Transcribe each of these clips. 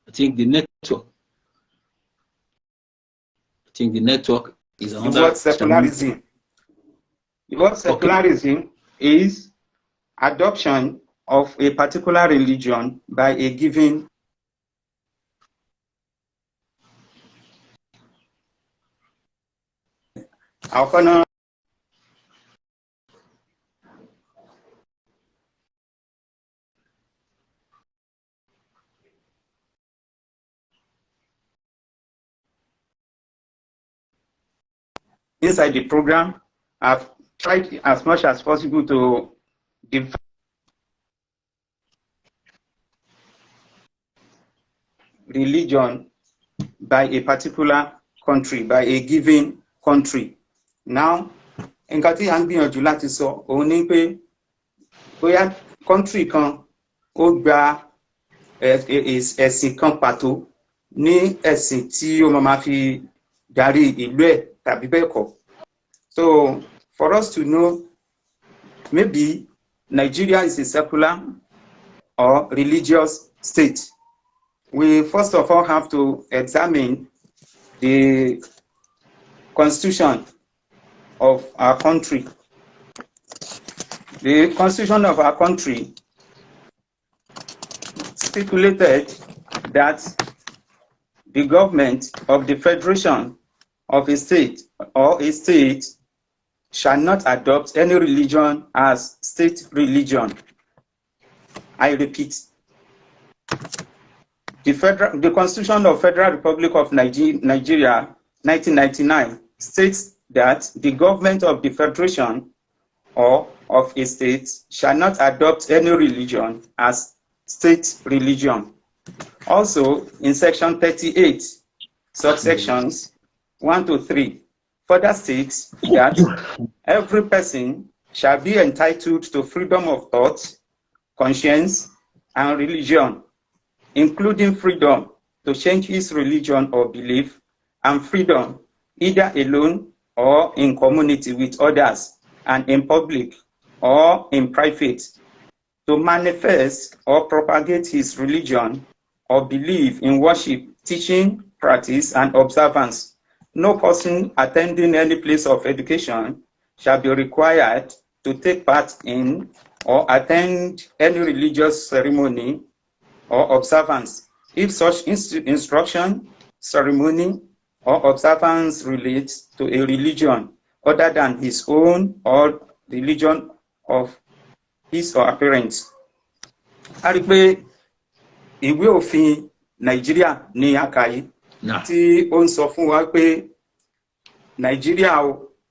I think the network. Is another. The word secularism. The word secularism is adoption of a particular religion by a given inside the program. I've tried as much as possible to define religion by a particular country, by a given country. Now, nǹkan tí à ń gbìyànjú láti sọ òun ni pé bóyá country kan ó gba ẹ̀sìn kan pàtó ní ẹ̀sìn tí ó máa fi darí ìlú ẹ̀ tàbí bẹ́ẹ̀ kọ́. So for us to know, maybe Nigeria is a secular or religious state, we first of all have to examine the constitution of our country. The constitution of our country stipulated that the government of the federation of a state or a state shall not adopt any religion as state religion. I repeat, the Constitution of Federal Republic of Nigeria, 1999, states that the government of the federation or of a state shall not adopt any religion as state religion. Also, in section 38, subsections 1 to 3, further states that every person shall be entitled to freedom of thought, conscience, and religion, including freedom to change his religion or belief, and freedom, either alone or in community with others, and in public or in private, to manifest or propagate his religion or belief in worship, teaching, practice, and observance. No person attending any place of education shall be required to take part in or attend any religious ceremony or observance if such instruction, ceremony, or observance relates to a religion other than his own or religion of his or her parents. A rí pé ìwé òfin Nàìjíríà ní àkàyé tí ó ń sọ fún wa pé Nigeria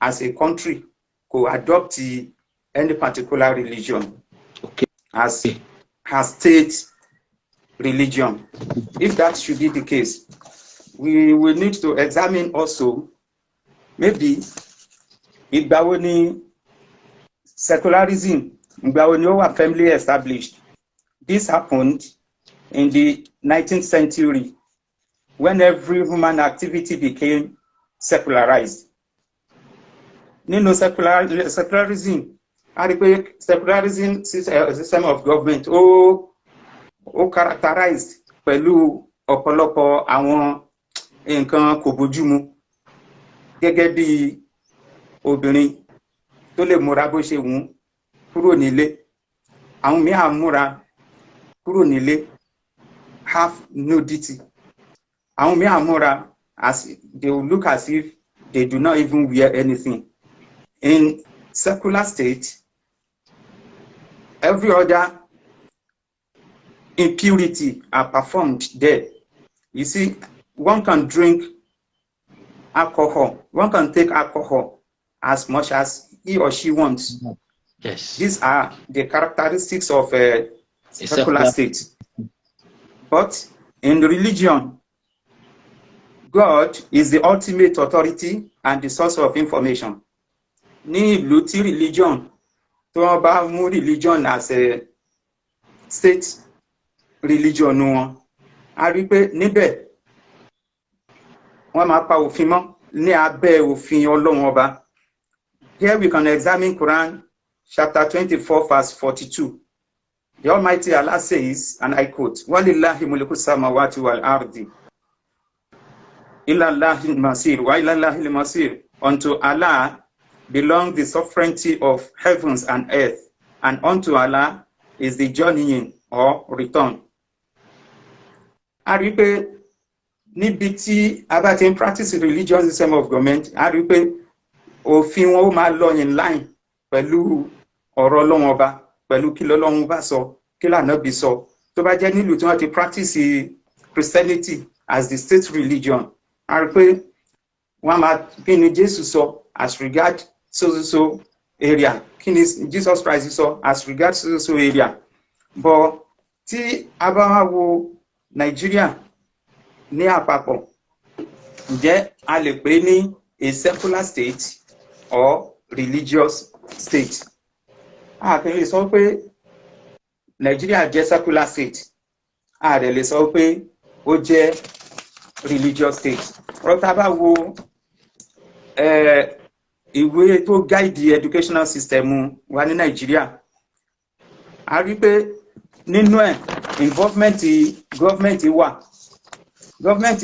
as a country could adopt any particular religion as her state religion. If that should be the case, we will need to examine also maybe ìgbà wo ni secularism, ìgbà wo ni ó wà firmly established. This happened in the 19th century when every human activity became secularized. Nínú secularism, a rí pé secularism system of government ó characterized pẹ̀lú ọ̀pọ̀lọpọ̀ àwọn nǹkan kò bójúmu, gẹ́gẹ́ bí obìnrin tó lè múra bó ṣe wù kúrò nílé, àwọn míì á múra kúrò nílé, have nudity, àwọn míì á múra as they will look as if they do not even wear anything. In secular state, every other impurity are performed there. You see, one can drink alcohol, one can take alcohol as much as he or she wants. Yes. These are the characteristics of a secular state. But in religion, God is the ultimate authority and the source of information. Ní ìlú tí religion, tó bá mú religion as a state religion wọn, a rí pé níbẹ̀ wọ́n máa pa òfin mọ́ ní abẹ́ òfin Ọlọ́run ọba. Here we can examine Quran chapter 24 verse 42. The Almighty Allah says, and I quote, وَلِلَّهِ مُلِكُ السَّمَاوَاتِ وَالْأَرْضِ إِلَّا اللَّهِ الْمَصِيرُ وَإِلَى اللَّهِ الْمَصِيرُ. Unto Allah belong the sovereignty of heavens and earth, and unto Allah is the journeying or return. A rí pé níbi tí a bá ti ń practice religious system of government, a rí pé òfin wọn ó máa lọ in line pẹ̀lú ọ̀rọ̀ Ọlọ́run ọba, pẹ̀lú kí l'Ọlọ́run bá sọ, kí l'Ànábì sọ. Tó bá jẹ́ nílùú tí wọ́n ti practice Christianity as the state religion, a rí pé wọ́n máa kí ni Jésù sọ as regard so area, kí ni Jesus Christ sọ as regard so area. But tí a bá wá wo Nigeria ní àpapọ̀, ǹjẹ́ a lè pè ní a secular state or religious state? A kì í lè sọ pé Nigeria jẹ́ secular state, a dẹ̀ lè sọ pé ó jẹ́ religious state. Rọ́tà bá wo ìwé tó guide educational system wa ní Nigeria, a rí pé nínú ẹ̀ involvement government wà. Government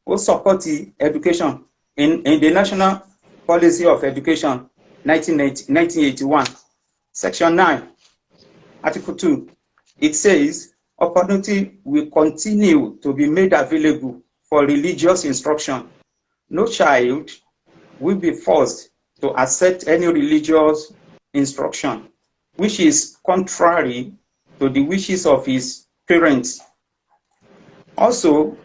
ó support education in the National Policy of Education 1981, Section 9, Article 2. It says, opportunity will continue to be made available for religious instruction. No child will be forced to accept any religious instruction, which is contrary to the wishes of his parents. Also,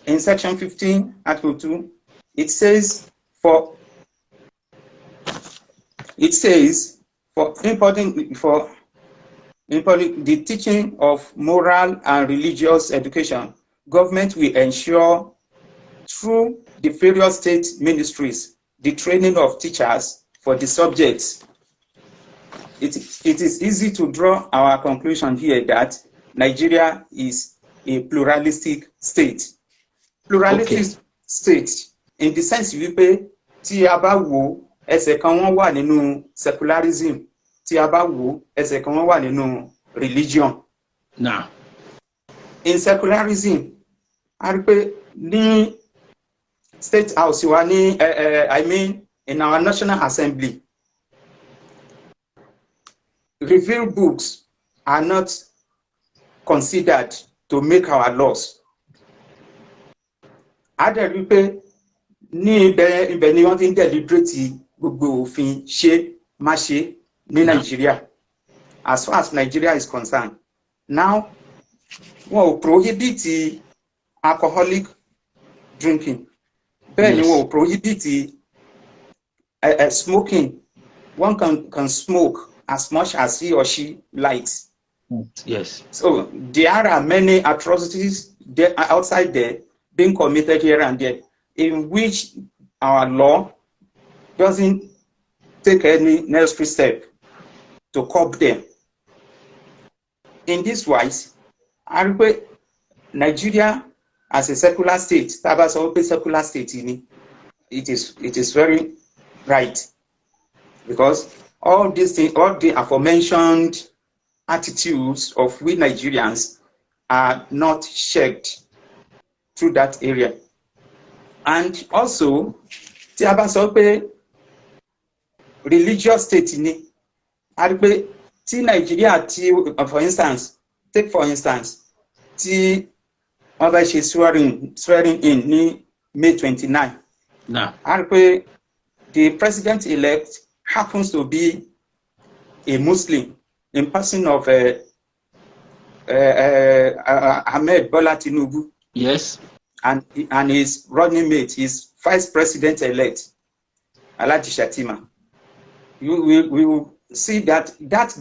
in Section 15, Article 2, it says for the teaching of moral and religious education, government will ensure through the various state ministries the training of teachers for the subjects. It is easy to draw our conclusion here that Nigeria is a pluralistic state. Pluralistic state in the sense wípé tí a bá wò ẹsẹ̀ kan wọ́n wà nínú secularism, tí a bá wò ẹsẹ̀ kan wọ́n wà nínú religion. Now, in secularism, a rí pé ní state house wa ní I mean in our National Assembly, revealed books are not considered to make our laws. A dẹ̀ rí pé ní ibẹ̀ ni wọ́n ti ń deliberate gbogbo òfin ṣe má ṣe ní Nigeria, as far as Nigeria is concerned. Now, wọ́n ò prohibit alcoholic drinking. Bẹ́ẹ̀ ni wọ́n ò prohibit smoking. One can smoke as much as he or she likes. yes. So there are many atrocities there, outside there, being committed here and there, in which our law doesn't take any necessary step to curb them. In this wise, I regret Nigeria as a secular state, secular state, it is very right, because all these things, all the aforementioned attitudes of we Nigerians are not checked through that area. And also, tí a bá sọ pé religious state ni, a rí pé tí Nigeria tí for instance, tí wọ́n bá ṣe swearing in ní May 29. Now, A rí pé the president-elect happens to be a Muslim in person of Ahmed Bola Tinubu. yes. And his running mate, his vice president-elect, Alhaji Shatima. We will see that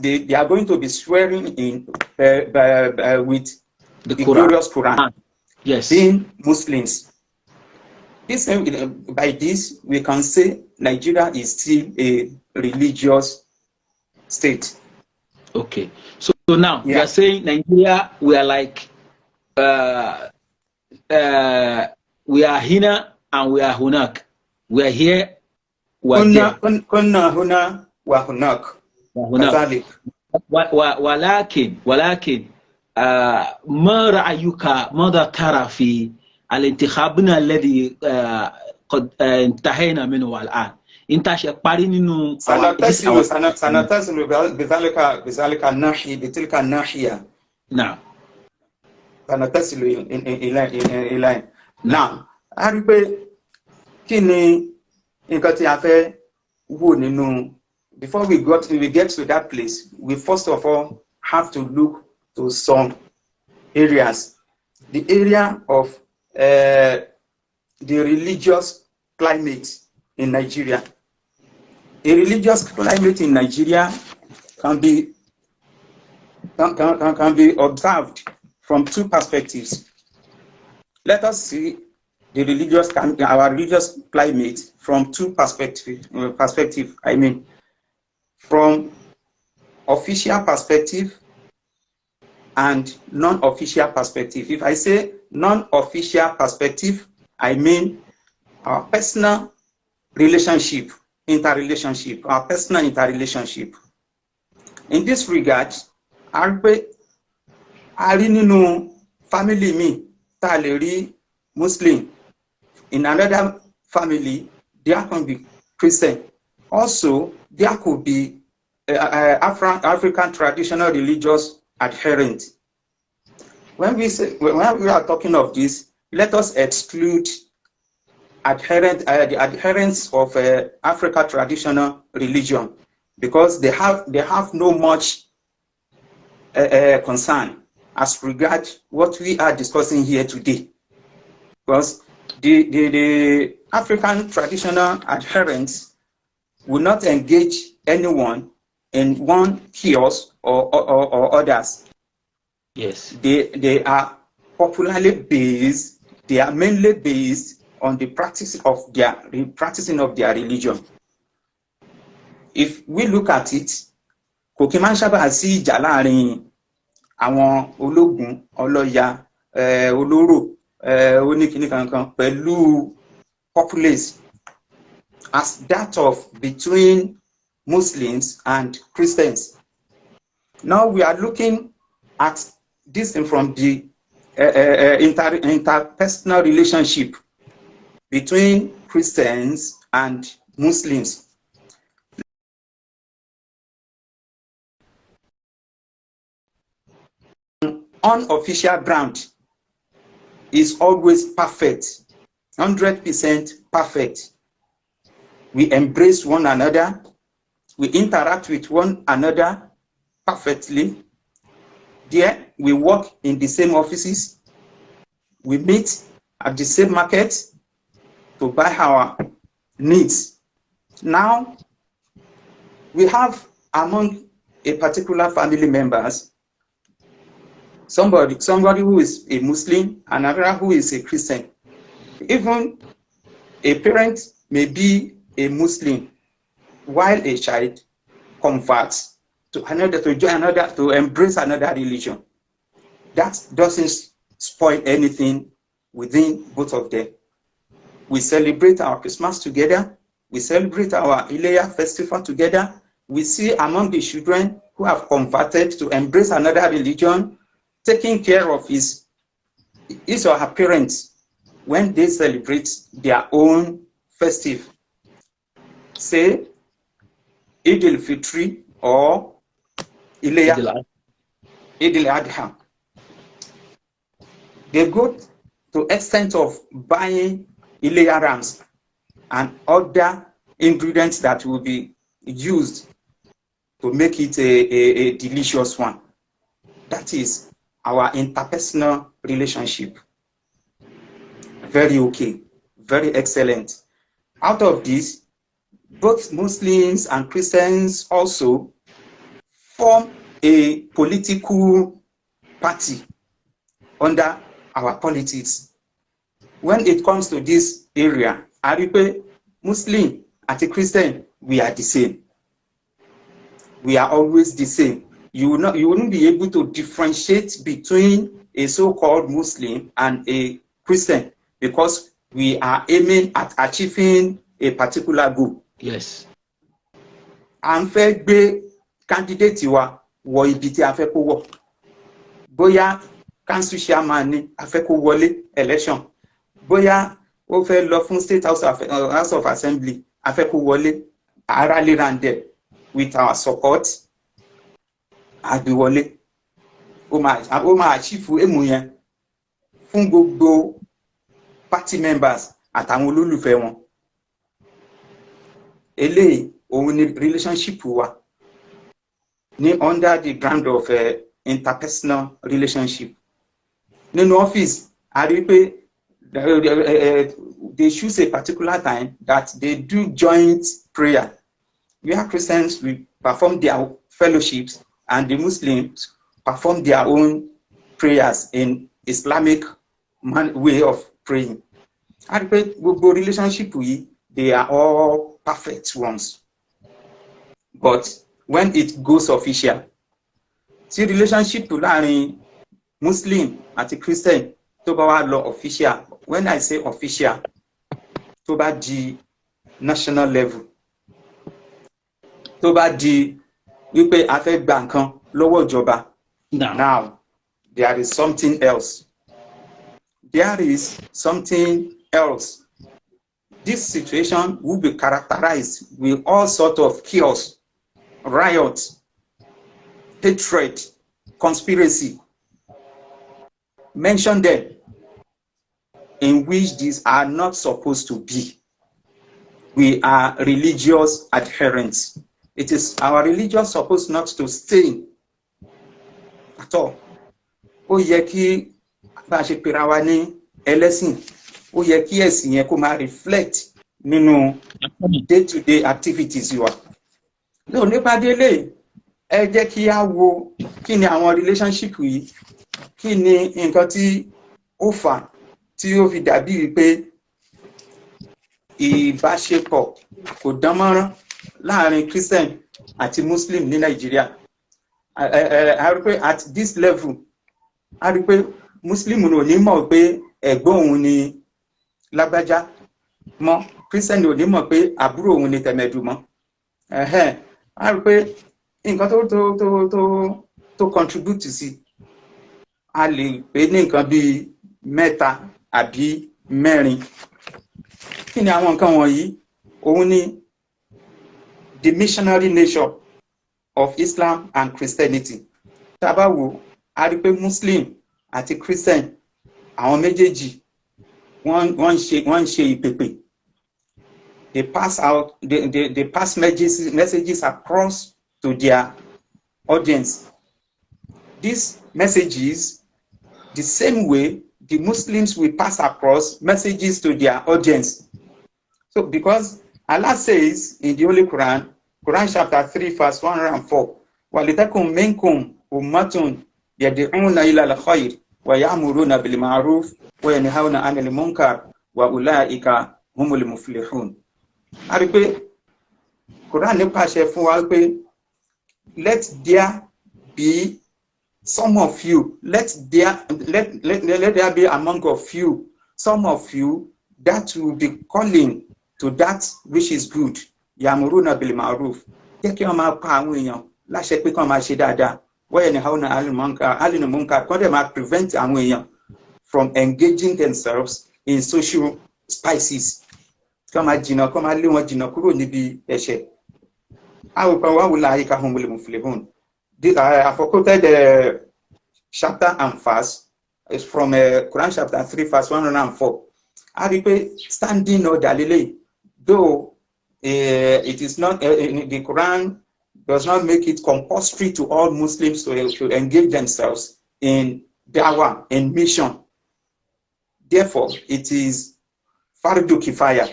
day they are going to be swearing in with the glorious Quran. Yes. Being Muslims. By this, we can say Nigeria is still a religious state. Okay. So now you are saying Nigeria, we are like we are Hina and we are Hunak. We are here. We are there. Huna wa Hunak. ولكن ما رأيك ماذا ترى في الانتخابنا الذي قد انتهينا منه الآن؟ انت شقاري انه سنتصل بذلك الناحية بتلك الناحية. نعم سنتصل إلى نعم. أريد كني إنك تعرف who before we get to that place, we first of all have to look to some areas. The area of the religious climate in Nigeria. A religious climate in Nigeria can be observed from two perspectives. Let us see our religious climate from two perspectives. I mean, from official perspective and non-official perspective. If I say non-official perspective, I mean our personal relationship, our personal interrelationship. In this regard, I know family me, Taleri, Muslim. In another family, there can be Christian. Also, there could be African traditional religious adherent. When we are talking of this, let us exclude the adherents of African traditional religion, because they have no much concern as regards what we are discussing here today. Because the African traditional adherents will not engage anyone in one kiosk or others. Yes. They are popularly based, they are mainly based on the practicing of their religion. If we look at it, kò kí máa ń sábà sí ìjà láàrin àwọn ológun, ọlọ́ya, olóró, oníkíní kankan pẹ̀lú populace as that of between Muslims and Christians. Now we are looking at this from the interpersonal relationship between Christians and Muslims. Unofficial ground is always perfect, 100% perfect. We embrace one another, we interact with one another perfectly. There, we work in the same offices, we meet at the same market to buy our needs. Now, we have among a particular family members somebody who is a Muslim and another who is a Christian. Even a parent may be a Muslim while a child converts to embrace another religion. That doesn't spoil anything within both of them. We celebrate our Christmas together. We celebrate our Ileya festival together. We see among the children who have converted to embrace another religion, taking care of his or her parents when they celebrate their own festive. Say, Eid al-Fitri or Ileya, Eid al-Adha. They go to extent of buying Ileya rams and other ingredients that will be used to make it a delicious one. That is our interpersonal relationship. Very okay, very excellent. Out of this, both Muslims and Christians also form a political party under our politics. When it comes to this area, Aripe, Muslim and Christian, we are the same. We are always the same. You wouldn't be able to differentiate between a so-called Muslim and a Christian, because we are aiming at achieving a particular goal. Yes. And fair be candidate you are, wọ ibi tí a fẹ́ kó wọ̀. Bóyá council chairman ni a fẹ́ kó wọlé election. Bóyá ó fẹ́ lọ fún state house of assembly a fẹ́ kó wọlé, a rally round there with our support. Àgbé wọlé. Ó máa achieve èmù yẹn fún gbogbo party members àtàwọn olólùfẹ́ wọn. Eléyìí òun ni relationship wa ní under the ground of interpersonal relationship. Nínú office a rí pé they choose a particular time that they do joint prayer. We are Christians, we perform their fellowships, and the Muslims perform their own prayers in Islamic way of praying. A rí pé gbogbo relationship yìí, they are all perfect ones. But when it goes official, tí relationship láàrin Muslim àti Christian tó bá wá lọ official, when I say official, tó bá di national level, tó bá di wípé a fẹ́ gba nǹkan lọ́wọ́ ìjọba, now there is something else. There is something else. This situation will be characterized with all sorts of chaos, riot, hatred, conspiracy. Mention them, in which these are not supposed to be. We are religious adherents. It is our religion supposed not to stay at all. Ó yẹ kí bá ṣe pera wa ní ẹlẹ́sìn, ó yẹ kí ẹ̀sìn yẹn kó máa reflect nínú day-to-day activities wa. No, nípa délé, ẹ jẹ́ kí a wo kí ni àwọn relationship yìí, kí ni nǹkan tí ó fà tí ó fi dàbí wípé ìbáṣepọ̀ kò dánmọ́rán láàrin Christian àti Muslim ní Nàìjíríà. A rí pé at this level, a rí pé Muslim ò ní mọ̀ pé ẹ̀gbọ́n òun ni lágbájá mọ́, Christian ò ní mọ̀ pé àbúrò òun ni tẹ̀mẹ̀dù mọ́. A rí pé nǹkan tó contribute sí, a lè pè ní nǹkan bí mẹ́ta àbí mẹ́rin. Kí ni àwọn nǹkan wọ̀nyí? Òun ni the missionary nature of Islam and Christianity. Tá bá wò, a rí pé Muslim àti Christian, àwọn méjèèjì wọ́n ṣe ìpèpè. They pass messages across to their audience. These messages, the same way the Muslims will pass across messages to their audience. So because Allah says in the Holy Quran, Quran chapter 3 verse 104, وَلِتَكُمْ مِنْكُمْ أُمَّةٌ يَدْعُونَ إِلَى الْخَيْرِ وَيَأْمُرُونَ بِالْمَعْرُوفِ وَيَنْهَوْنَ عَنِ الْمُنكَرِ وَأُولَٰئِكَ هُمُ الْمُفْلِحُونَ. A rí pé Quran ní pàṣẹ fún wa pé let there be some of you, let there be among of you, some of you that will be calling to that which is good. Ya'muruna bil ma'ruf. Jẹ́ kí wọ́n máa pa àwọn èèyàn láṣẹ pé kí wọ́n máa ṣe dáadáa. Wa yanhauna 'anil munkar. Kí wọ́n dẹ̀ máa prevent àwọn èèyàn from engaging themselves in social spices. Kí wọ́n máa jìnnà, kí wọ́n máa lé wọn jìnnà kúrò níbi ẹ̀ṣẹ̀. Wa'ulaika humul muflihun. I quoted the chapter and verse is from Quran chapter 3 verse 104. A rí pé standing order lélẹ̀, though it is not the Quran does not make it compulsory to all Muslims to engage themselves in dawah, in mission. Therefore, it is fardu kifaya.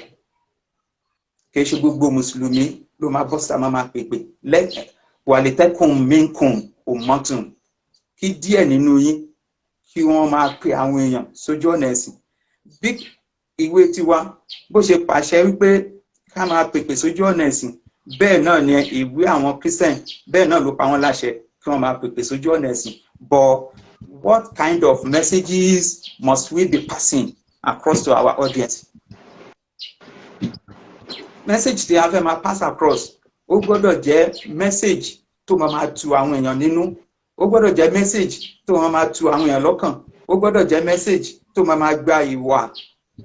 Kì í ṣe gbogbo Mùsùlùmí ló máa bọ́ sáà máa pèpè. Walitakum minkum ummatun. Kí díẹ̀ nínú yín kí wọ́n máa pe àwọn èèyàn sójú ọ̀nà ẹ̀sìn. Bí ìwé tiwa bó ṣe pàṣẹ wípé ká máa pèpè sójú ọ̀nà ẹ̀sìn, bẹ́ẹ̀ náà ni ìwé àwọn Christian, bẹ́ẹ̀ náà ló pa wọ́n láṣẹ kí wọ́n máa pèpè sójú ọ̀nà ẹ̀sìn. But what kind of messages must we be passing across to our audience? Message tí a fẹ́ máa pass across, ó gbọ́dọ̀ jẹ́ message tó máa tu àwọn èèyàn nínú, ó gbọ́dọ̀ jẹ́ message tó máa tu àwọn èèyàn lọ́kàn, ó gbọ́dọ̀ jẹ́ message tó máa gba ìwà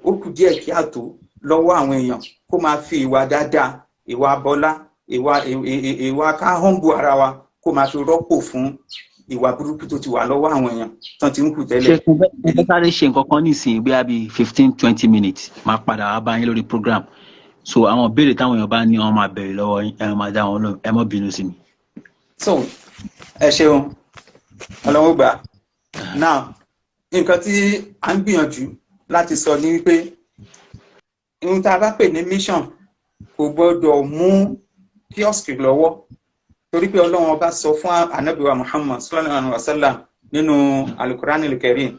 ó kù díẹ̀ kí àtó lọ́wọ́ àwọn èèyàn, kó máa fi ìwà dáadáa, ìwà bọ́lá, ìwà ká humble ara wa kó máa fi rọ́pò fún ìwà burúkú tó ti wà lọ́wọ́ àwọn èèyàn tán ti ń kù tẹ́lẹ̀. ṣe sáré ṣe nǹkan kan nísìnyí bí 15-20 minutes máa padà wá bá yín lórí program, so àwọn ìbéèrè táwọn èèyàn bá ní wọn máa béèrè lọ́wọ́ yín, ẹ máa dá wọn lóhùn, ẹ má bínú sí mi. So ẹ ṣeun Ọlọ́run gbà. Now nǹkan tí a ń gbìyànjú láti sọ ní wípé ohun tá a bá pè ní mission kò gbọdọ̀ mú kíọ́sì lọ́wọ́, torí pé Ọlọ́run ọba sọ fún Ànábì wa Muhammad sallallahu alaihi wasallam nínú Al-Qur'an al-Karim,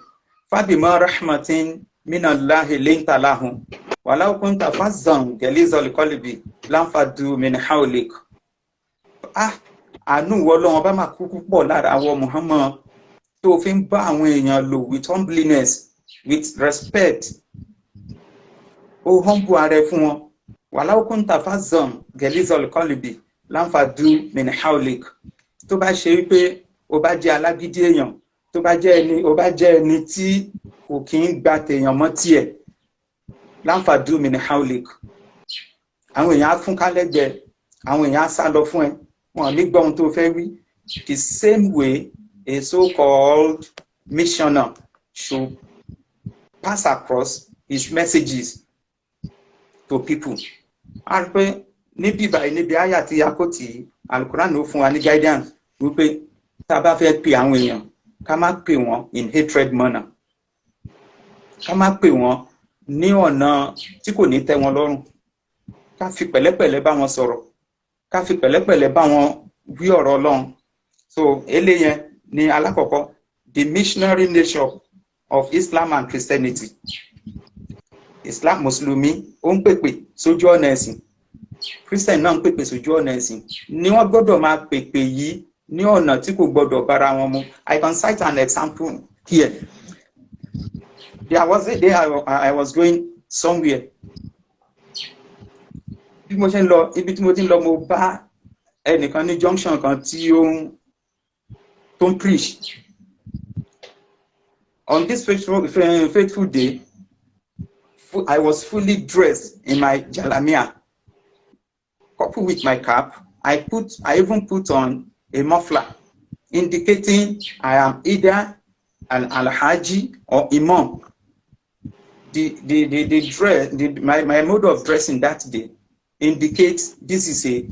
fabima rahmatin minallahi linta lahum walau kunta fazzan ghalizal qalbi lanfaddu min hawlik. Àánú Ọlọ́run ọba máa kúkú pọ̀ lára àwọn Muhammad tó fi ń bá àwọn èèyàn lò with humbleness, with respect. Ó humble ààrẹ fún wọn. Walau kunta fazzan ghalizal qalbi lanfaddu min hawlik. Tó bá ṣe wípé ó bá jẹ́ alágídí èèyàn, tó bá jẹ́ ẹni tí kò kí ń gba tèèyàn mọ́ tiẹ̀, lanfaddu min hawlik. Àwọn èèyàn á fún kálẹ́gbẹ̀ẹ́, àwọn èèyàn á sá lọ fún ẹ, wọn ní gbọ́ ohun tó fẹ́ wí. The same way a so-called missioner should pass across his messages to people. A rí pé níbi àyà tí a kò tí Al-Quran ó fún wa ní guidance wípé tá a bá fẹ́ pè àwọn èèyàn ká má pè wọ́n in hatred manner, ká má pè wọ́n ní ọ̀nà tí kò ní tẹ́ wọn lọ́rùn, ká fi pẹ̀lẹ́pẹ̀lẹ́ bá wọn sọ̀rọ̀, ká fi pẹ̀lẹ́pẹ̀lẹ́ bá wọn wí ọ̀rọ̀ Ọlọ́run. So eléyẹn ni alákọ̀ọ́kọ́, the missionary nature of Islam and Christianity. Islam Mùsùlùmí ó ń pèpè sójú ọ̀nà ẹ̀sìn, Christian náà ń pèpè sójú ọ̀nà ẹ̀sìn, ni wọ́n gbọ́dọ̀ máa pèpè yìí ní ọ̀nà tí kò gbọ́dọ̀ bára wọn mu. I can cite an example here. There was a day I was going somewhere. Bí mo ṣe ń lọ, ibi tí mo ti ń lọ, mo bá ẹnìkan ní junction kan tí ó ń preach. On this faithful day, I was fully dressed in my jalamiya, coupled with my cap. I even put on a muffler, indicating I am either an alhaji or imam. The dress, my mode of dressing that day indicates this is a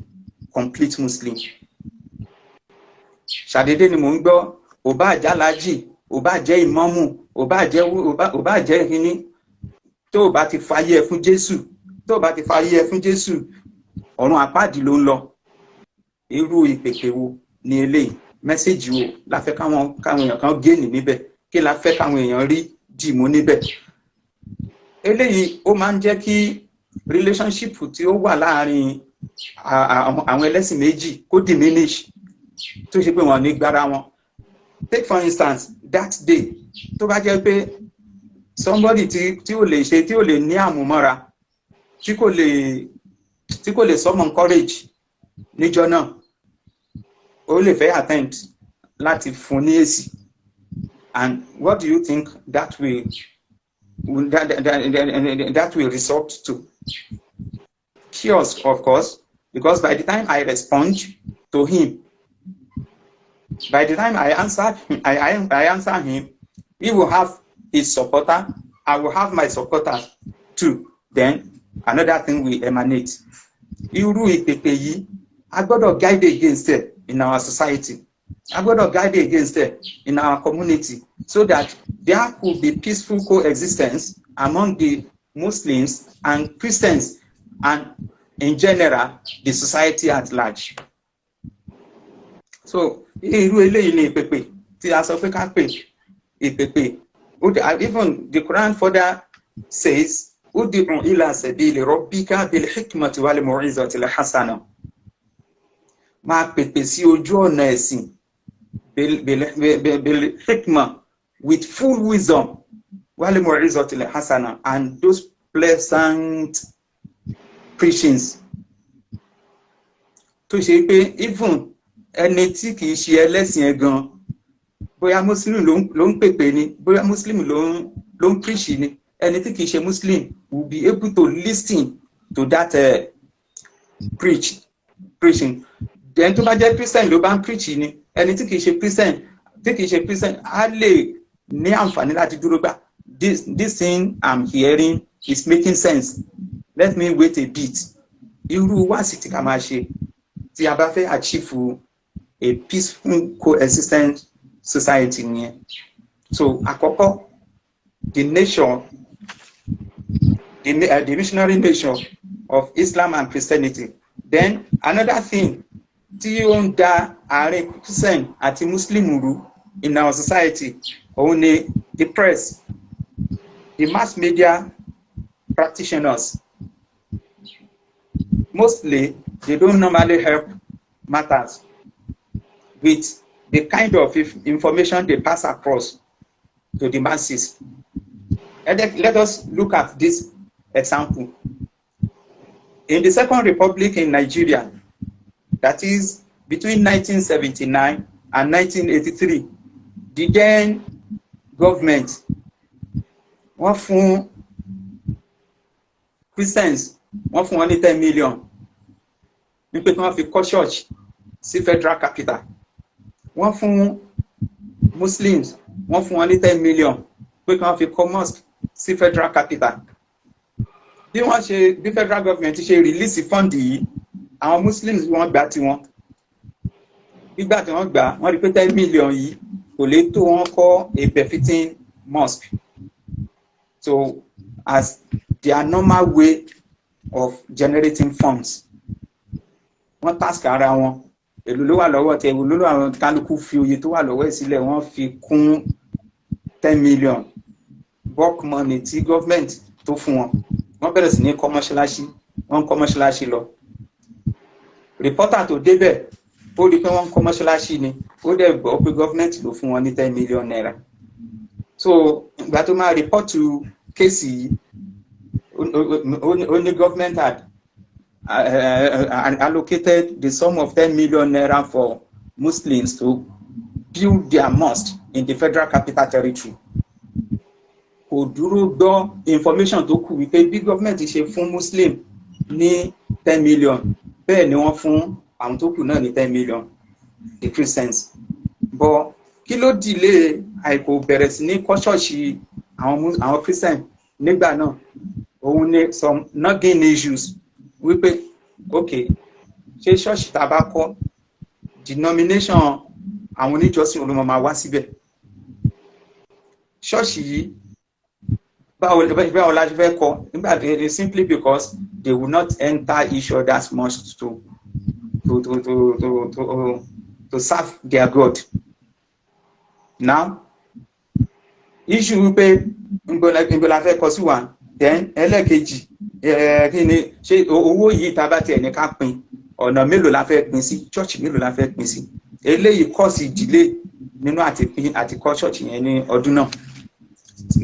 complete Muslim. Ṣàdédé ni mò ń gbọ́, ó bá jẹ́ alájì, ó bá jẹ́ ìmámù, ó bá jẹ́ kíní, tó bá ti fàyè ẹ fún Jésù, tó bá ti fàyè ẹ fún Jésù, ọ̀run àpáàdì ló ń lọ. Irú ìpèpè wo ni eléyìí? Mẹ́sẹ̀jì wo la fẹ́ káwọn èèyàn kan gẹ́ẹ̀nì níbẹ̀? Kí la fẹ́ káwọn èèyàn rí dìmú níbẹ̀? Eléyìí ó máa ń jẹ́ kí relationship tí ó wà láàárín àwọn ẹlẹ́sìn méjì kó diminish, tó ṣe pé wọ́n ní gbára wọn. Take for instance that day, tó bá jẹ́ pé somebody tí ó lè ṣe, tí ó lè ní àmúmọ́ra, tí kò lè summon courage níjọ́ náà, ó lè fẹ́ attempt láti fún ní èsì. And what do you think that will result to? Chaos, of course, because by the time I respond to him, by the time I answer him, he will have his supporter, I will have my supporters too. Then another thing will emanate. Irú ìpèpè yìí, a gbọ́dọ̀ guide against it in our society. A gbọ́dọ̀ guide against it in our community, so that there could be peaceful coexistence among the Muslims and Christians, and in general, the society at large. So, irú eléyìí ni ìpèpè tí a sọ pé ká pè ìpèpè. Even the Quran further says, "Ud'u ila sabili rabbika bil hikmati wal mau'izati al hasana." Máa pèpè sí ojú ọ̀nà ẹ̀sìn bil hikma, with full wisdom, wal mau'izati al hasana, and those pleasant preachings. To ṣe pé even ẹni tí kì í ṣe ẹlẹ́sìn ẹ̀ gan bóyá muslim ló ń pèpè ni bóyá muslim ló ń preach ni ẹni tí kì í ṣe muslim will be able to listen to that preaching. Then tó bá jẹ́ Christian ló bá ń preach ni ẹni tí kì í ṣe Christian á lè ní àǹfààní láti dúró gbà this thing I'm hearing is making sense, let me wait a bit. Irú wáàsí tí ká máa ṣe tí a bá fẹ́ achieve a peaceful coexistent society nìyẹn. So àkọ́kọ́ the missionary nation of Islam and Christianity. Then another thing tí ó ń da àárín Christian àti Muslim rú in our society òun ni the press, the mass media practitioners. Mostly they don't normally help matters with the kind of information they pass across to the masses. And let us look at this example. In the Second Republic in Nigeria, that is between 1979 and 1983, the then government wọ́n fún Christians wọ́n fún wọn ní 10 million ní pé kí wọ́n fi kọ́ church sí federal capital. Wọ́n fún Muslims wọ́n fún wọn ní 10 million pé kí wọ́n fi kọ́ mosque sí federal capital. Bí federal government ṣe release fund yìí, àwọn Muslims wọ́n gbà tiwọn. Nígbà tí wọ́n gbà, wọ́n rí pé 10 million yìí kò lè tó wọn kọ́ a befitting mosque. So as their normal way of generating funds, wọ́n task ara wọn, èlò ló wà lọ́wọ́ tẹ èlò ló wà kálukú fi oye tó wà lọ́wọ́ sílẹ̀ wọ́n fi kún 10 million bulk money tí government tó fún wọn. Wọ́n bẹ̀rẹ̀ sí ní kọ́ mọ́ṣáláṣí, wọ́n kọ́ mọ́ṣáláṣí lọ. Reporter tó débẹ̀ ó rí pé wọ́n kọ́ mọ́ṣáláṣí ni, ó dẹ̀ gbọ́ pé government ló fún wọn ní 10 million naira. So ìgbà tó máa report to case yìí, only government had allocated the sum of 10 million naira for Muslims to build their mosque in the federal capital territory. Kò dúró gbọ́ information tó kù wípé bí government ṣe fún Muslim ní 10 million bẹ́ẹ̀ ni wọ́n fún àwọn tó kù náà ní 10 million, the Christians. But kí ló delay àìkò bẹ̀rẹ̀ sí ní kọ́ ṣọ́ọ̀ṣì àwọn Christian nígbà náà? Òun ní some nagging issues wípé okay ṣé ṣọ́ọ̀ṣì tá a bá kọ́ denomination àwọn oníjọ́sìn olùmọ̀ máa wá síbẹ̀. Ṣọ́ọ̀ṣì yìí báwo la ṣe fẹ́ kọ́ nígbà tí simply because they will not enter each other's mosque to serve their God. Now issue wípé níbo la fẹ́ kọ́ sí wa, then ẹlẹ́kejì kí ni ṣé owó yìí tá a bá tiẹ̀ ní ká pín ọ̀nà mélòó la fẹ́ pín sí, church mélòó la fẹ́ pín sí. Eléyìí cause ìdílé nínú àti kọ́ church yẹn ní ọdún náà.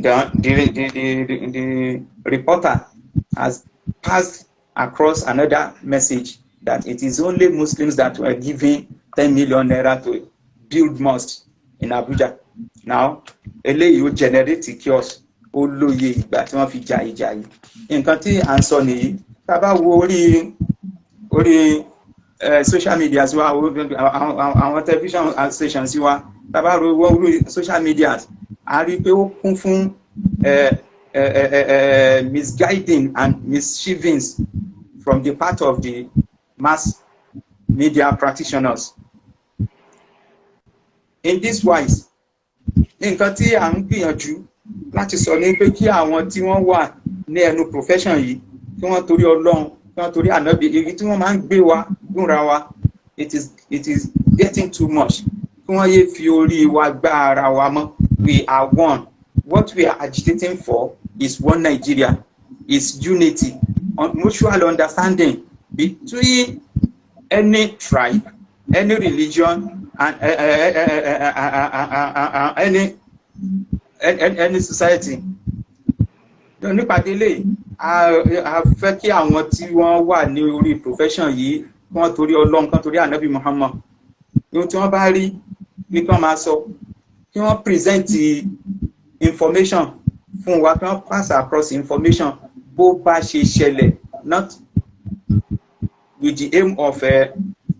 The reporter has passed across another message that it is only Muslims that were giving 10 million naira to build mosque in Abuja. Now, eléyìí ó generate chaos, ó lóye ìgbà tí wọ́n fi jà ìjà yìí. Nǹkan tí à ń sọ nìyí, tá a bá wo orí social media wa, àwọn television stations wa, tá a bá wo orí social media, a rí pé ó kún fún misguiding and mischievings from the part of the mass media practitioners. In this wise, nǹkan tí à ń gbìyànjú láti sọ ní pé kí àwọn tí wọ́n wà ní ẹnu profession yìí kí wọ́n torí Ọlọ́run, kí wọ́n torí ànábì, èyí tí wọ́n máa ń gbé wa gúnra wa, it is getting too much. Kí wọ́n yé fi orí wa gbá ara wa mọ́. We are one. What we are agitating for is one Nigeria, is unity, mutual understanding between any tribe, any religion, and any society. Nípàdé lè a fẹ́ kí àwọn tí wọ́n wà ní orí profession yìí wọ́n torí Ọlọ́run kan torí ànábì Muhammad ohun tí wọ́n bá rí ní kí wọ́n máa sọ, kí wọ́n present information fún wa, kí wọ́n pass across information bó bá ṣe ṣẹlẹ̀, not with the aim of pé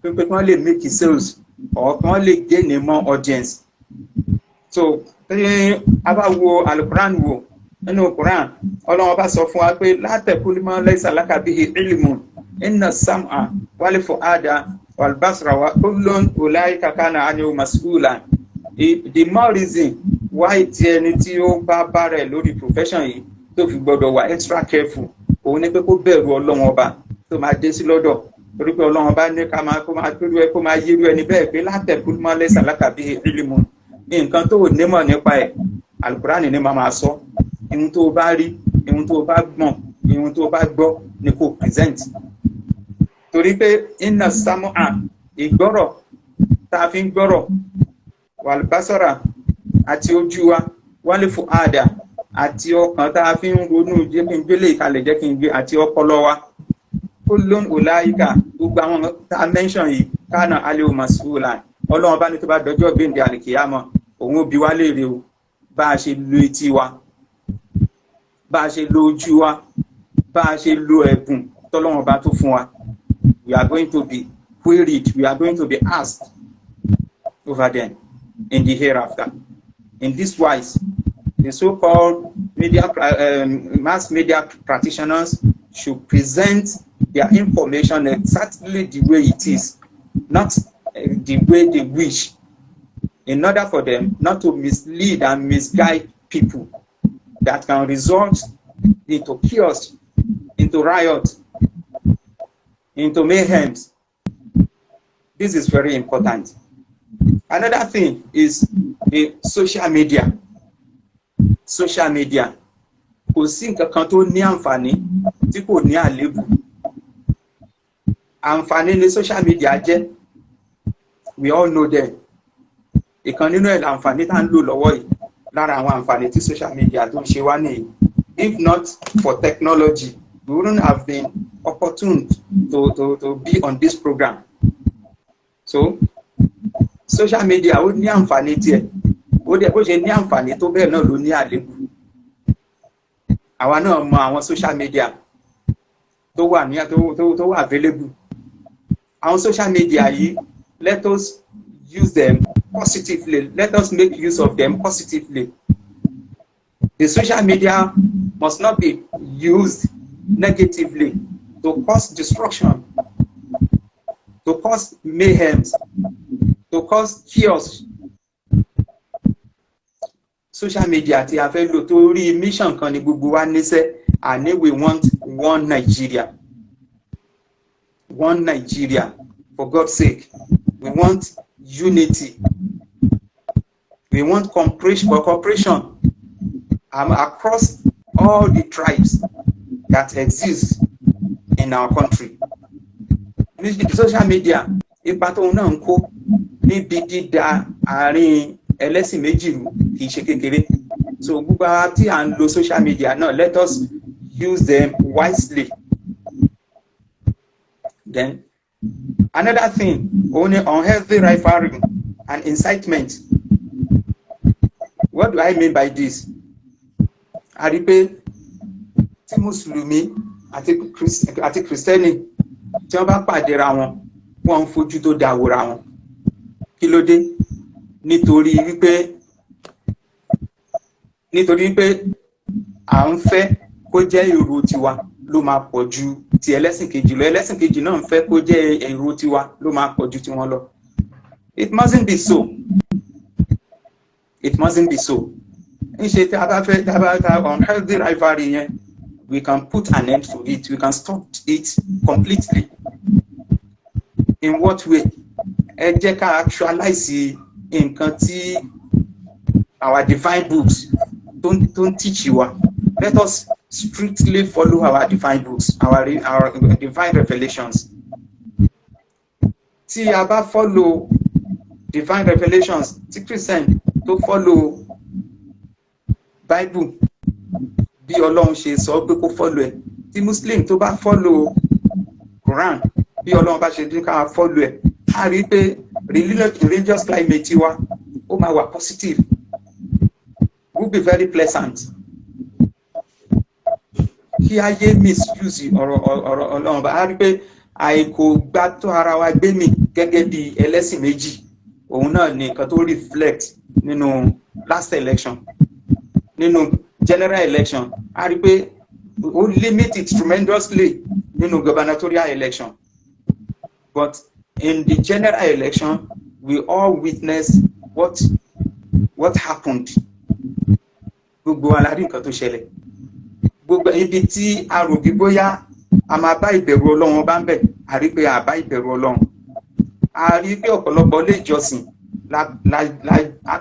wọ́n lè make sales or kí wọ́n lè gain more audience. So a bá wo alukuran wo nínú Quran, Ọlọ́run bá sọ fún wa pé látẹ̀kùn mọ́ laysa laka bihi ilmun inna sam'a wal fu'ada wal basra wa kullun ulaika kana anhu mas'ulan. The more reason why tí ẹni tí ó bá rẹ̀ lórí profession yìí tó fi gbọ́dọ̀ wà extra careful, òun ni pé kó bẹ̀rù Ọlọ́run ọba tó máa dé sí lọ́dọ̀, torí pé Ọlọ́run ọba ní ká máa kó máa yérú ẹni bẹ́ẹ̀ pé látẹ̀kùn mọ́ laysa laka bihi ilmun, nǹkan tó nímọ̀ nípa ẹ̀ alukurani ni máa sọ, ihun tó bá rí, ihun tó bá gbọ́n, ihun tó bá gbọ́ ni kò present. Torí pé inna sam'a, ìgbọ́rọ̀ tá a fi ń gbọ́rọ̀, wal basara àti ojú wa, wal fu'ada àti ọkàn tá a fi ń ronú, jẹ́ kí n gbélé ìkalẹ̀, jẹ́ kí n gbé, àti ọpọlọ wa, kullun ulaika, gbogbo àwọn tá a mention yìí, kana aliyu mas'ulan. Ọlọ́run bá ní tó bá dọjọ́ gbéǹde àlìkìyámọ̀, òun ó bi wá léèrè o, bá a ṣe lo etí wa, bá a ṣe lo ojú wa, bá a ṣe lo ẹ̀bùn tọ́lọ́run bá tó fún wa. We are going to be queried, we are going to be asked over them in the hereafter. In this wise, the so-called mass media practitioners should present their information exactly the way it is, not the way they wish, in order for them not to mislead and misguide people that can result into chaos, into riot, into mayhem. This is very important. Another thing is the social media. Social media. Kò sí nǹkan kan tó ní àǹfààní tí kò ní àléébù. Àǹfààní ní social media jẹ́, we all know them. Ìkan nínú ẹ̀ àǹfààní tá ń lò lọ́wọ́ yìí, lára àwọn àǹfààní tí social media tó ń ṣe wá nìyí. If not for technology, we wouldn't have been opportune to be on this program. So, social media ó ní àǹfààní tiẹ̀, ó dẹ̀ bó ṣe ní àǹfààní tó bẹ́ẹ̀ náà ló ní àléébù. Àwa náà mọ àwọn social media tó wà ní tó wà available. Àwọn social media yìí, let us use them positively. Let us make use of them positively. The social media must not be used negatively to cause destruction, to cause mayhem, to cause chaos. Social media tí a fẹ́ lò torí mission kan ní gbogbo wa níṣẹ́, and we want one Nigeria. One Nigeria, for God's sake. We want unity. We want cooperation across all the tribes that exist in our country. Social media, ipa tó náà ń kó níbi dídá àárín ẹlẹ́sìn méjì rú kì í ṣe kékeré. So gbogbo àwọn tí à ń lo social media náà, let us use them wisely. Then another thing, only unhealthy rivalry and incitement. What do I mean by this? A rí pé tí Mùsùlùmí àti Kristẹni tí wọ́n bá pàdé ra wọn, wọ́n ń fojú tó dáwòrà wọn. Kí ló dé? Nítorí wípé à ń fẹ́ kó jẹ́ èrò tiwa ló máa pọ̀ ju ti ẹlẹ́sìn kejì lọ. Ẹlẹ́sìn kejì náà ń fẹ́ kó jẹ́ èrò tiwa ló máa pọ̀ ju tiwọn lọ. It mustn't be so. It mustn't be so. Ṣé tí a bá fẹ́ unhealthy rivalry yẹn, we can put an end to it. We can stop it completely. In what way? Ẹ jẹ́ ká actualize nǹkan tí our divine books don't teach you. Let us strictly follow our divine books, our divine revelations. Tí a bá follow divine revelations, tí Christian tó follow Bible bí Ọlọ́run ṣe sọ pé kó follow ẹ̀, tí Muslim tó bá follow Quran bí Ọlọ́run bá ṣe dín ká follow ẹ̀, a rí pé religious climate wa ó máa wà positive, will be very pleasant. Kí ayé misuse ọ̀rọ̀ Ọlọ́run bá rí pé àìkò gbà tó ara wa gbé mi gẹ́gẹ́ bí ẹlẹ́sìn méjì, òun náà ni nǹkan tó reflect nínú last election, nínú general election. A rí pé ó limit it tremendously nínú gubernatorial election, but in the general election we all witnessed what happened. Gbogbo wa la rí nǹkan tó ṣẹlẹ̀. Gbogbo ibi tí a rò bí bóyá a máa bá ìbẹ̀rù Ọlọ́run bá ń bẹ̀, a rí pé a bá ìbẹ̀rù Ọlọ́run. A rí pé ọ̀pọ̀lọpọ̀ ilé ìjọsìn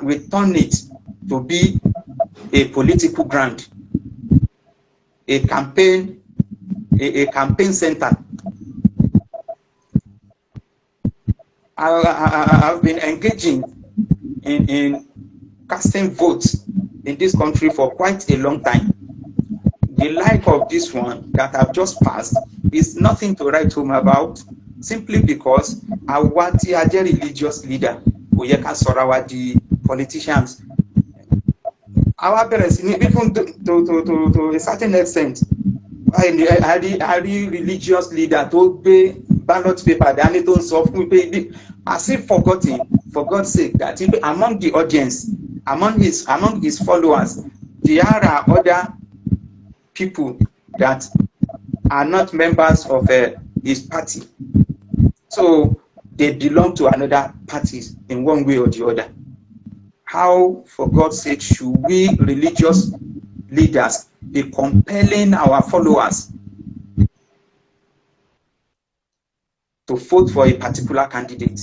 we turn it to be a political ground, a campaign center. I've been engaging in casting votes in this country for quite a long time. The like of this one that I've just passed is nothing to write home about, simply because àwa tí a jẹ́ religious leader kò yẹ ká sọ̀rọ̀ wa di politicians. Àwa bẹ̀rẹ̀ sí ní, even to a certain extent, I rí religious leader tó gbé ballot paper dání tó ń sọ fún pé, as if forgotten, for God's sake, that among the audience, among his followers, there are other people that are not members of his party, so they belong to another party in one way or the other. How, for God's sake, should we religious leaders be compelling our followers to vote for a particular candidate?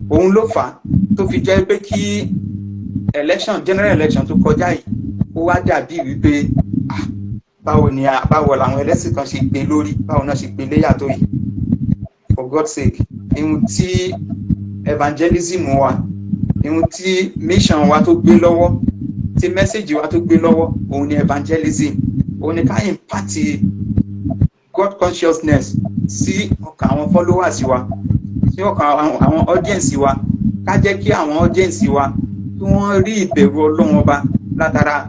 Òun ló fà tó fi jẹ́ pé kí general election tó kọjá yìí ó wá dàbí wípé báwo làwọn ẹlẹ́sìn kan ṣe gbé lórí, báwo náà ṣe gbé léyà tó yìí. For God's sake, ihun tí evangelism wa, ihun tí mission wa tó gbé lọ́wọ́, tí message wa tó gbé lọ́wọ́, òun ni evangelism. Òun ni ká impact God consciousness sí ọkàn àwọn followers wa, sí ọkàn àwọn audience wa, ká jẹ́ kí àwọn audience wa kí wọ́n rí ìbẹ̀rù Ọlọ́run Ọba látara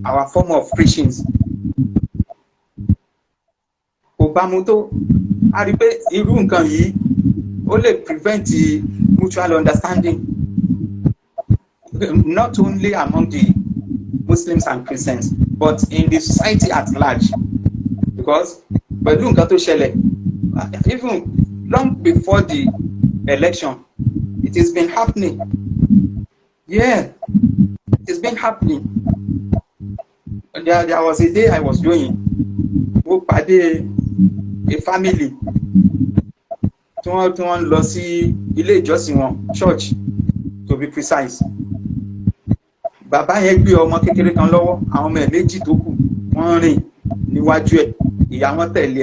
our form of preachings. Òbámu tó a rí pé irú nǹkan yìí ó lè prevent mutual understanding, not only among the Muslims and Christians, but in the society at large. Because pẹ̀lú nǹkan tó ṣẹlẹ̀, even long before the election, it has been happening. Yeah, it has been happening. There was a day I was doing, mo pàdé a family tí wọ́n lọ sí ilé ìjọsìn wọn, church to be precise. Bàbá yẹn gbé ọmọ kékeré kan lọ́wọ́, àwọn ọmọ ẹ̀ méjì tó kù wọ́n rìn níwájú ẹ̀, ìyá wọn tẹ̀lé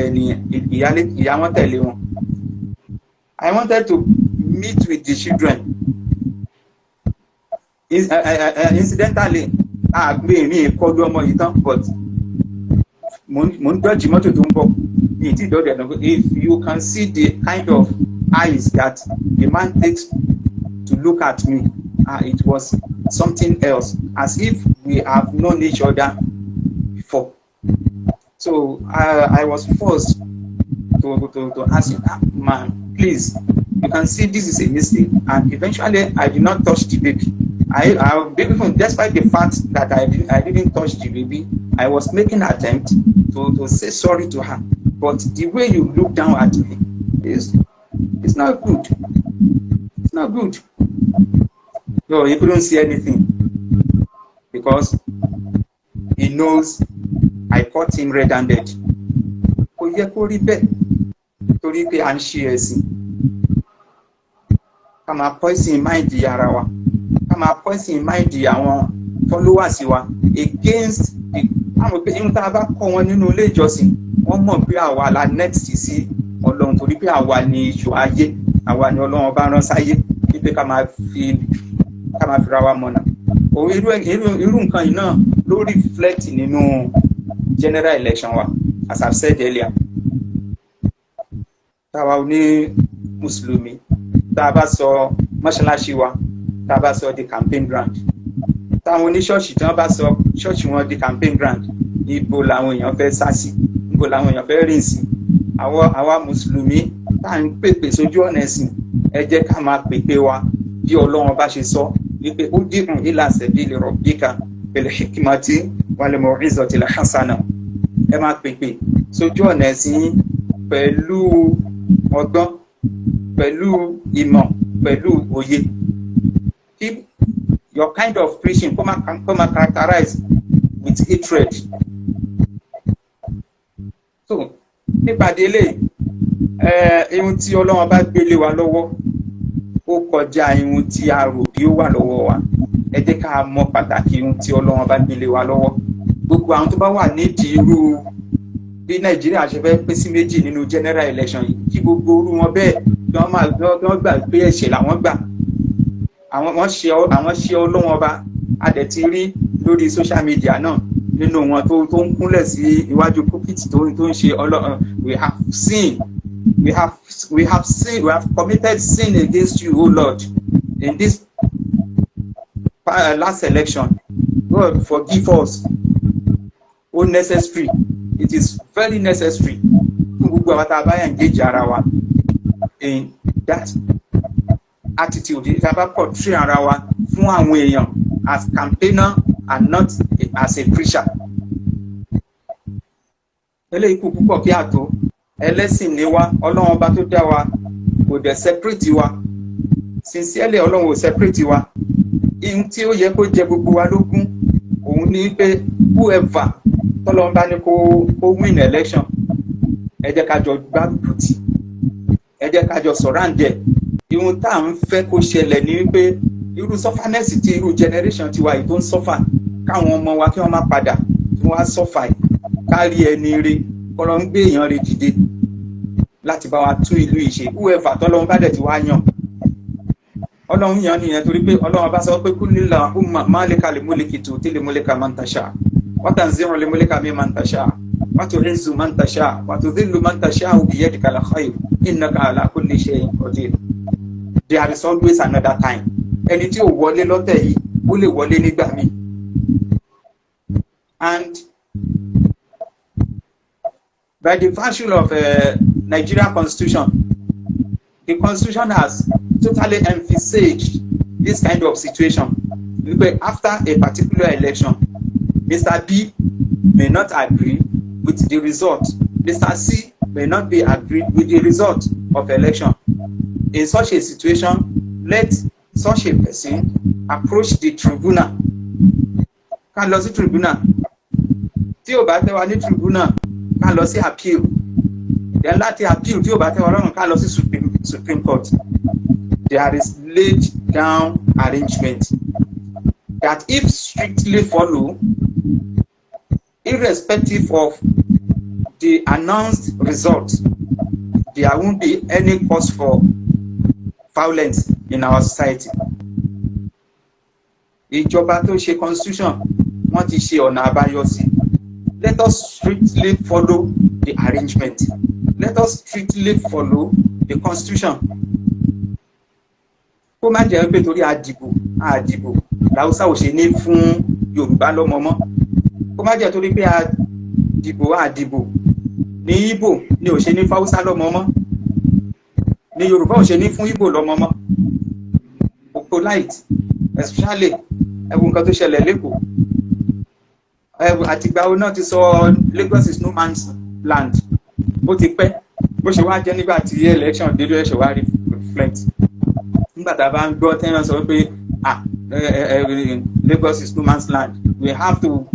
ìyá wọn tẹ̀lé wọn. I wanted to meet with the children. Incidentally, àgbé mi kọlu ọmọ yìí tán, but mo ń dọ́jì mọ́tò tó ń bọ̀. If you can see the kind of eyes that the man takes to look at me, it was something else, as if we have known each other before. So I was forced to ask him, man, please, you can see this is a mistake. And eventually I did not touch the baby. Despite the fact that I didn't touch the baby, I was making an attempt to say sorry to her. But the way you look down at me is not good. It's not good. So he couldn't see anything because he knows I caught him red-handed. Kò yẹ kó rí bẹ́ẹ̀ torí pé à ń ṣe ẹ̀sìn. Ká máa poison mind ara wa. Ká máa poison mind àwọn followers wa against àwọn pé ihun tá a bá kọ́ wọn nínú ilé ìjọsìn, wọ́n mọ̀ pé àwa la next sí Ọlọ́run torí pé àwa ni ìṣù ayé, àwa ni Ọlọ́run bá rán sáyé, pé ká máa fi ra wa mọ̀nà. Irú nǹkan yìí náà ló reflect nínú general election wa, as I've said earlier. Táwa ní Mùsùlùmí, tá a bá sọ mọ́ṣáláṣí wa tá a bá sọ di campaign ground táwọn oníṣọ́ọ̀ṣì tí wọ́n bá sọ ṣọ́ọ̀ṣì wọn di campaign ground ibo làwọn èèyàn fẹ́ sá sí ibo làwọn èèyàn fẹ́ rìn sí àwa mùsùlùmí tá à ń pèpè sójú ọ̀nà ẹ̀sìn ẹ jẹ́ ká máa pèpè wa bí Ọlọ́run bá ṣe sọ wípé ó dìkùn ila sabili rabbika bil hikmati wal mau'izati al hasana ẹ máa pèpè sójú ọ̀nà ẹ̀sìn pẹ̀lú ọgbọ́n pẹ̀lú ìmọ̀ pẹ̀lú òye. Keep your kind of preaching come and characterize with hatred. So nípàdé lè ihun tí Ọlọ́run bá gbélé wa lọ́wọ́ ó kọjá ihun tí a rò bí ó wà lọ́wọ́ wa. Ẹ jẹ́ ká mọ̀ pàtàkì ihun tí Ọlọ́run bá gbélé wa lọ́wọ́. Gbogbo àwọn tó bá wà nídìí irú bí Nàìjíríà ṣe fẹ́ pín sí méjì nínú general election yìí kí gbogbo orú wọn bẹ́ẹ̀ kí wọ́n gbà pé ẹ̀ṣẹ̀ làwọn gbà. Àwọn ṣe Ọlọ́run ọba a dẹ̀ ti rí lórí social media náà nínú wọn tó ń kúnlẹ̀ sí iwájú pulpit tó ń ṣe Ọlọ́run. We have committed sin against you, O Lord, in this last election. God forgive us. Oh, necessary. It is very necessary. Gbogbo àwọn tá a bá engage ara wa in that attitude, tá a bá portray ara wa fún àwọn èèyàn as campaigner and not as a preacher. Eléyìí kú púpọ̀ kí a tó ẹlẹ́sìn ni wá, Ọlọ́run ọba tó dá wa kò dẹ̀ separate wa. Sincerely Ọlọ́run ò separate wa. Ihun tí ó yẹ kó jẹ gbogbo wa lógún òun ni pé whoever tọ́lọ́run bá ní kó win election ẹ jẹ́ ká jọ gbárùkù tì, ẹ jẹ́ ká jọ surround ẹ̀. Ihun tá à ń fẹ́ kó ṣẹlẹ̀ ni wípé irú sufferness ti irú generation tiwa yìí tó ń suffer káwọn ọmọ wa kí wọ́n má padà kí wọ́n á suffer kárí ẹni ire kọ́lọ́ ń gbé èèyàn rẹ̀ dìde láti bá wa tún ìlú yìí ṣe. Whoever tọ́lọ́run bá dẹ̀ ti wá yàn Ọlọ́run yàn nìyẹn torí pé Ọlọ́run bá sọ pé kúlílà máàlíkà lè múlíkì tó tí lè múlíkà máa ń taṣà وتنزع لملك ممن تشاء وتعز من تشاء وتذل من تشاء بيدك الخير إنك على كل شيء قدير. There is always another time. Ẹni tí ó wọlé lọ́tẹ̀ yìí ó lè wọlé nígbà míì. And by the virtue of Nigeria Constitution, the Constitution has totally emphasized this kind of situation. Because after a particular election, Mr. B may not agree with the result. Mr. C may not be agreed with the result of election. In such a situation, let such a person approach the tribunal. Ká lọ sí tribunal. Tí ó bá tẹ́ wa ní tribunal, ká lọ sí appeal. Then láti appeal tí ó bá tẹ́ wa lọ́rùn ká lọ sí Supreme Court. There is laid down arrangement that if strictly followed, irrespective of the announced result, there won't be any cause for violence in our society. Ìjọba tó ṣe constitution, wọ́n ti ṣe ọ̀nà àbáyọ sí. Let us strictly follow the arrangement. Let us strictly follow the constitution. Kó má jẹ́ pé torí àdìbò làwùsá ò ṣe ní fún Yorùbá lọ́mọ mọ́. Kó má jẹ́ torí pé àdìbò ní Ìgbò ni ò ṣe ní fáwùsá lọ́mọ mọ́. Ní Yorùbá ò ṣe ní fún Ìgbò lọ́mọ mọ́. Polite, especially ẹ̀wọ̀n nǹkan tó ṣẹlẹ̀ lẹ́kọ̀ọ́. Àtìgbà wo náà ti sọ Lagos is no man's land. Bó ti pẹ́, bó ṣe wá jẹ́ nígbà tí election dédé ẹ̀ṣẹ̀ wá reflect. Nígbà tá a bá ń gbọ́ tẹ́yàn sọ pé Lagos is no man's land. We have to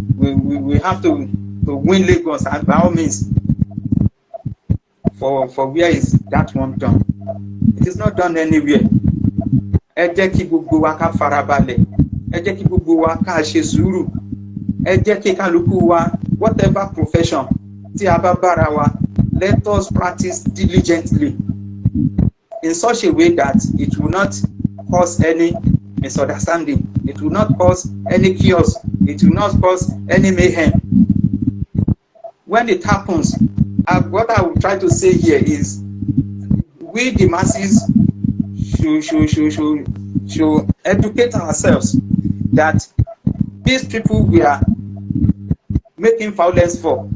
win Lagos by all means. For where is that one done? It is not done anywhere. Ẹ jẹ́ kí gbogbo wa ká farabalẹ̀. Ẹ jẹ́ kí gbogbo wa ká ṣe sùúrù. Ẹ jẹ́ kí kálukú wa whatever profession tí a bá bára wa, let us practice diligently in such a way that it will not cause any misunderstanding. It will not cause any chaos. It will not cause any mayhem. When it happens, what I will try to say here is we the masses should educate ourselves that these people we are making violence for,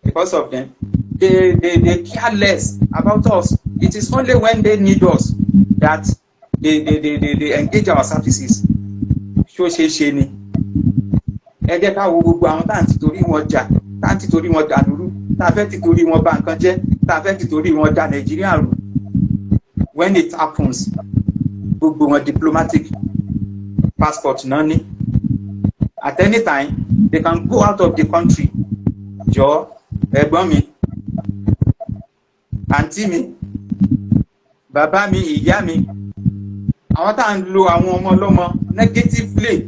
because of them, they care less about us. It is only when they need us that they engage our services. Ṣe ni ẹ jẹ́ ká wo gbogbo àwọn tá à ń tìtorí wọn jà, tá à ń tìtorí wọn dàlúrú, tá a fẹ́ tìtorí wọn bà nǹkan jẹ́, tá a fẹ́ tìtorí wọn dà Nàìjíríà rú. When it happens, gbogbo wọn diplomatic passport náà ní. At any time they can go out of the country. Jọ ẹ̀gbọ́n mi, àǹtí mi, bàbá mi, ìyá mi, àwọn tá à ń lo àwọn ọmọ ọlọ́mọ negatively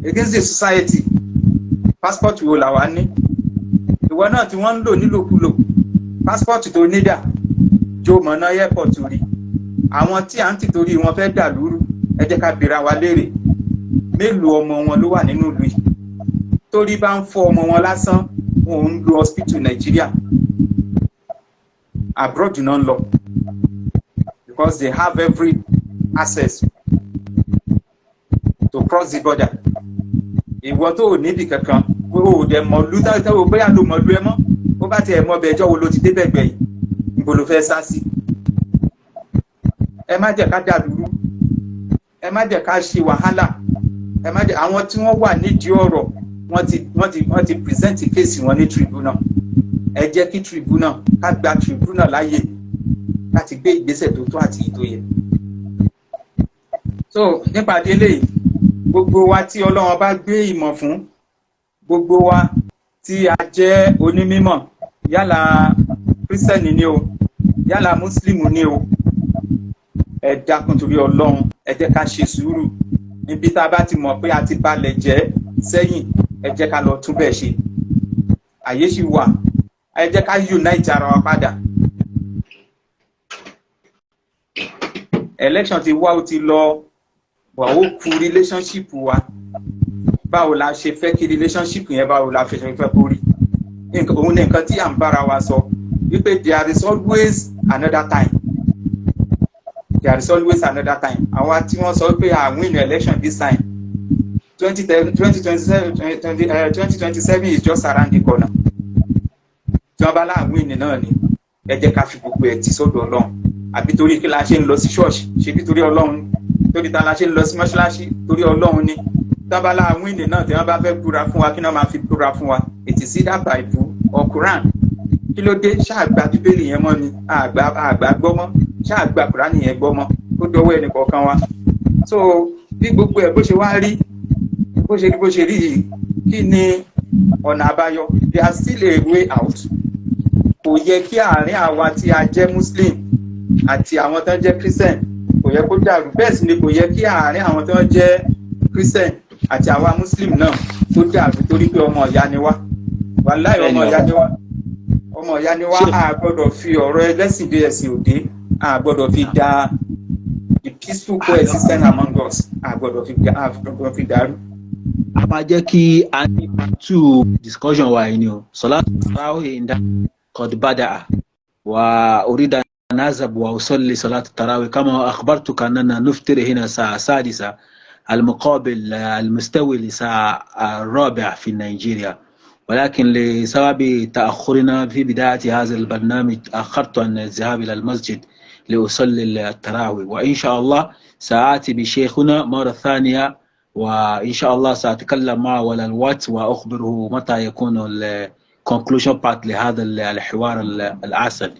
against the society. Passport wo la wà ní? Ìwọ náà tí wọ́n ń lò nílòkulò, passport tó ní dà, jó mọ̀nà airport rí. Àwọn tí à ń tìtorí wọn fẹ́ dà lúrú, ẹ jẹ́ ká bèèrè wa léèrè. Mélòó ọmọ wọn ló wà nínú ìlú yìí? Torí bá ń fọ́ ọmọ wọn lásán, wọn ò ń lo hospital Nigeria. Abroad náà ń lọ. Because they have every access to cross the border. Ìwọ tó ò níbi kankan, ó dẹ̀ mọ̀ lú táwọn ò bóyá ló mọ̀ lú ẹ mọ́. Ó bá tiẹ̀ mọ̀ bẹ́ẹ̀ jọ́ wo ló ti dé bẹ̀gbẹ̀ yìí. Níbo ló fẹ́ sá sí? Ẹ má jẹ́ ká dàlúrú. Ẹ má jẹ́ ká ṣe wàhálà. Ẹ má jẹ́ àwọn tí wọ́n wà nídìí ọ̀rọ̀ wọ́n ti present case wọn ní tribunal. Ẹ jẹ́ kí tribunal ká gba tribunal láyè láti gbé ìgbésẹ̀ tó tó àti ìtó yẹ. So nípa délé yìí, gbogbo wa tí Ọlọ́run bá gbé ìmọ̀ fún, gbogbo wa tí a jẹ́ onímímọ̀, yálà Kírísítẹ́nì ni o, yálà Mùsùlùmí ni o, ẹ dákun torí Ọlọ́run, ẹ jẹ́ ká ṣe sùúrù. Níbi tá a bá ti mọ̀ pé a ti balẹ̀ jẹ́ sẹ́yìn, ẹ jẹ́ ká lọ tún bẹ́ẹ̀ ṣe. Àyè ṣì wà, ẹ jẹ́ ká unite ara wa padà. Election ti wá, ó ti lọ, wà ó kú relationship wa. Báwo la ṣe fẹ́ kí relationship yẹn, báwo la fẹ́ kó rí? Òun ni nǹkan tí à ń bára wa sọ, wípé there is always another time. There is always another time. Àwa tí wọ́n sọ pé I win the election this time. 2027 is just around the corner. Tí wọ́n bá láà win náà ni, ẹ jẹ́ ká fi gbogbo ẹ̀ tì sọ́dọ̀ Ọlọ́run. Àbí torí kí la ṣe ń lọ sí ṣọ́ọ̀ṣì, ṣe bí torí Ọlọ́run. Torí ta la ṣe ń lọ sí mọ́ṣáláṣí, torí Ọlọ́run ni. Tí wọ́n bá láà win náà, tí wọ́n bá fẹ́ búra fún wa, kí wọ́n máa fi búra fún wa. It is either Bible or Quran. Kí ló dé? Ṣáà gba Bíbélì yẹn mọ́ ni? Àgbà gbọ́ mọ́. Ṣáà gba Quran yẹn gbọ́ mọ́. Ó dọwọ́ ẹnì kọ̀ọ̀kan wa. So bí gbogbo ẹ̀ bó ṣe wá rí, bó ṣe rí yìí, kí ni ọ̀nà àbáyọ? There is still a way out. Kò yẹ kí àárín àwa tí a jẹ́ Muslim àti àwọn tó ń jẹ́ Christian kò yẹ kó dàrú. Bẹ́ẹ̀ sì ni kò yẹ kí àárín àwọn tó ń jẹ́ Christian àti àwa Muslim náà kó dàrú, torí pé ọmọ ìyá ni wá. Wàláhì ọmọ ìyá ni wá. Ọmọ ìyá ni wá. A gbọ́dọ̀ fi ọ̀rọ̀ ẹlẹ́sìn dé ẹ̀sìn òde. A gbọ́dọ̀ fi dá the peaceful coexistence among us. A gbọ́dọ̀ fi dàrú. A máa jẹ́ kí a ní two discussion wa yìí ni o. Salat tarawih inda qad bada'a wa urida نذهب وأصلي صلاة التراويح كما أخبرتك أننا نفطر هنا الساعة 6 المقابل المستوي للساعة 4 في نيجيريا، ولكن لسبب تأخرنا في بداية هذا البرنامج أخرت عن الذهاب إلى المسجد لأصلي التراويح، وإن شاء الله سآتي بشيخنا مرة ثانية، وإن شاء الله سأتكلم معه على الواتس وأخبره متى يكون conclusion part لهذا الحوار العسل.